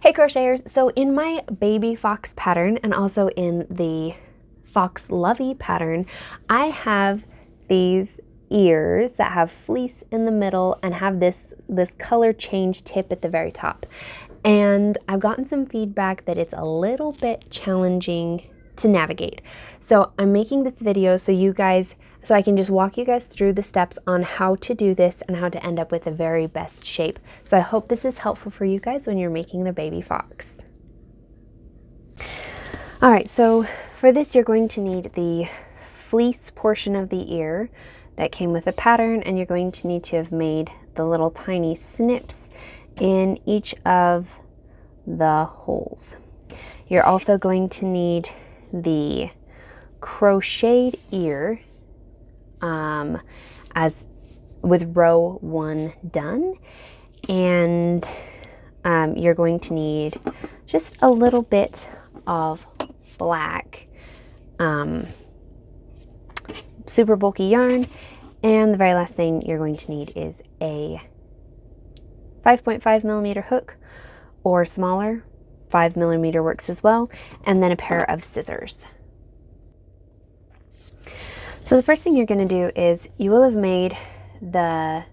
Hey crocheters, so in my baby fox pattern and also in the fox lovey pattern, I have these ears that have fleece in the middle and have this color change tip at the very top. And I've gotten some feedback that it's a little bit challenging to navigate. So I'm making this video so I can just walk you guys through the steps on how to do this and how to end up with the very best shape. So I hope this is helpful for you guys when you're making the baby fox. All right, so for this you're going to need the fleece portion of the ear that came with a pattern, and you're going to need to have made the little tiny snips in each of the holes. You're also going to need the crocheted ear as with row 1 done, and you're going to need just a little bit of black super bulky yarn, and the very last thing you're going to need is a 5.5 millimeter hook or smaller. 5 millimeter works as well, and then a pair of scissors. So the first thing you're going to do is you will have made the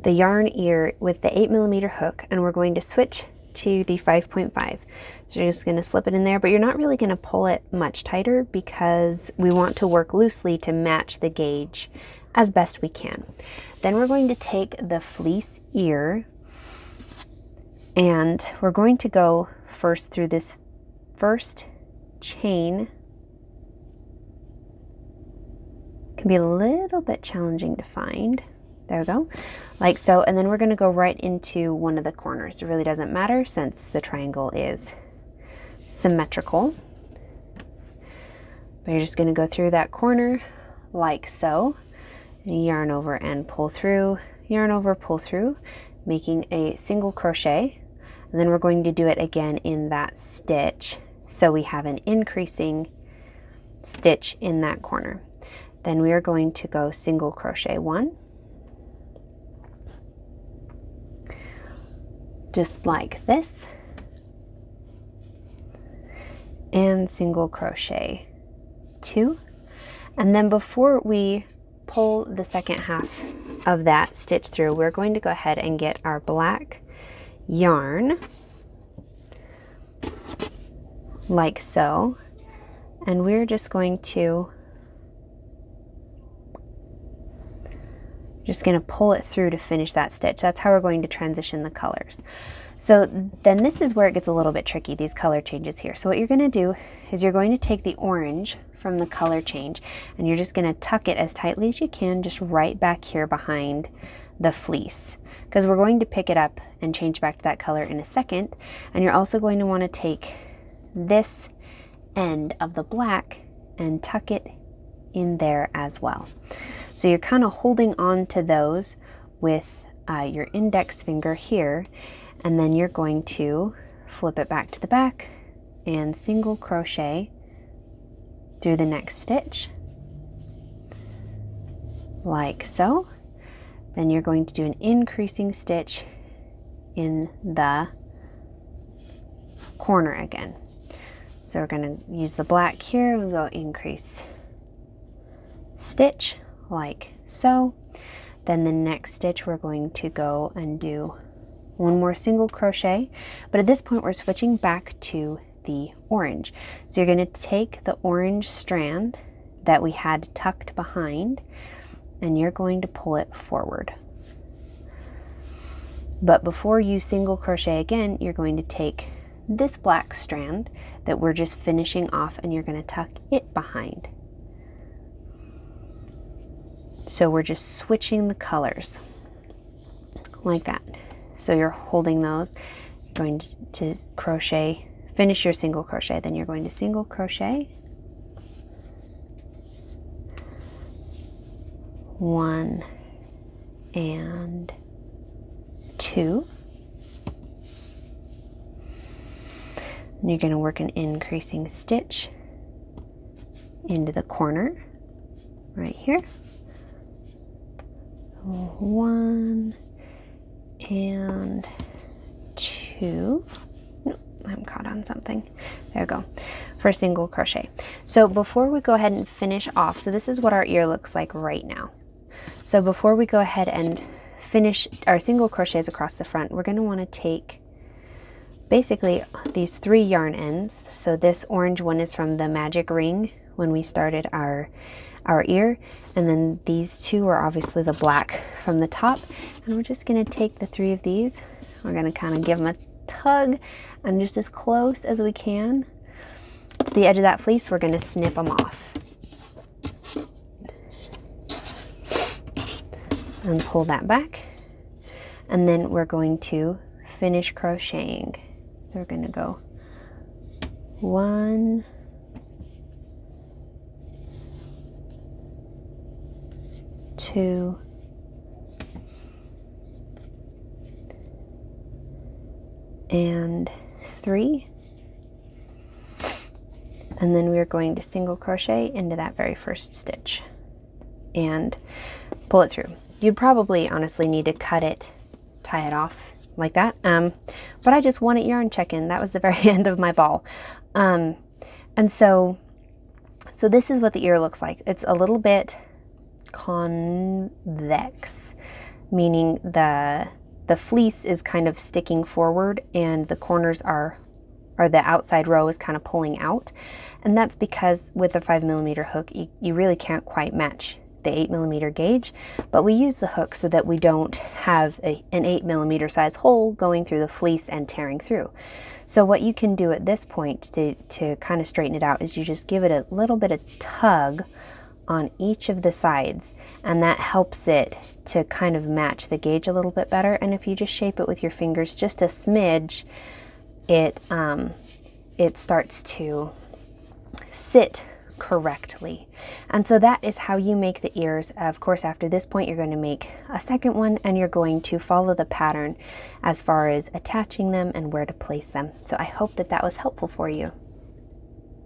yarn ear with the 8 millimeter hook, and we're going to switch to the 5.5. So you're just going to slip it in there, but you're not really going to pull it much tighter because we want to work loosely to match the gauge as best we can. Then we're going to take the fleece ear, and we're going to go first through this first chain. Can be a little bit challenging to find. There we go, like so, and then we're going to go right into one of the corners. It really doesn't matter since the triangle is symmetrical, but you're just going to go through that corner like so, and yarn over and pull through, yarn over, pull through, making a single crochet, and then we're going to do it again in that stitch, so we have an increasing stitch in that corner. Then we are going to go single crochet 1, just like this, and single crochet 2, and then before we pull the second half of that stitch through, we're going to go ahead and get our black yarn like so, and we're just going to pull it through to finish that stitch. That's how we're going to transition the colors. So then this is where it gets a little bit tricky, these color changes here. So what you're going to do is you're going to take the orange from the color change, and you're just going to tuck it as tightly as you can just right back here behind the fleece, because we're going to pick it up and change back to that color in a second. And you're also going to want to take this end of the black and tuck it in there as well. So you're kind of holding on to those with your index finger here, and then you're going to flip it back to the back and single crochet through the next stitch like so. Then you're going to do an increasing stitch in the corner again. So we're going to use the black here and go increase stitch like so. Then the next stitch we're going to go and do one more single crochet, but at this point we're switching back to the orange. So you're going to take the orange strand that we had tucked behind, and you're going to pull it forward. But before you single crochet again, you're going to take this black strand that we're just finishing off, and you're going to tuck it behind. So we're just switching the colors like that. So you're holding those, you're going to crochet, finish your single crochet, then you're going to single crochet 1 and 2, and you're going to work an increasing stitch into the corner right here. 1 and 2. 2, no, I'm caught on something. There we go, for single crochet. So before we go ahead and finish off, so this is what our ear looks like right now. So before we go ahead and finish our single crochets across the front, we're going to want to take basically these 3 yarn ends. So this orange one is from the magic ring when we started our ear, and then these 2 are obviously the black from the top, and we're just going to take the 3 of these. We're going to kind of give them a tug, and just as close as we can to the edge of that fleece, we're going to snip them off and pull that back, and then we're going to finish crocheting. So we're going to go 1, 2, and 3, and then we're going to single crochet into that very first stitch and pull it through. You'd probably honestly need to cut it, tie it off like that, but I just wanted yarn check-in. That was the very end of my ball. And so this is what the ear looks like. It's a little bit convex, meaning the fleece is kind of sticking forward and the corners are, or the outside row is kind of pulling out. And that's because with a 5mm hook, you really can't quite match the 8mm gauge, but we use the hook so that we don't have an 8mm size hole going through the fleece and tearing through. So what you can do at this point to kind of straighten it out is you just give it a little bit of tug on each of the sides, and that helps it to kind of match the gauge a little bit better. And if you just shape it with your fingers just a smidge, it starts to sit correctly. And so that is how you make the ears. Of course, after this point, you're going to make a second one, and you're going to follow the pattern as far as attaching them and where to place them. So I hope that that was helpful for you.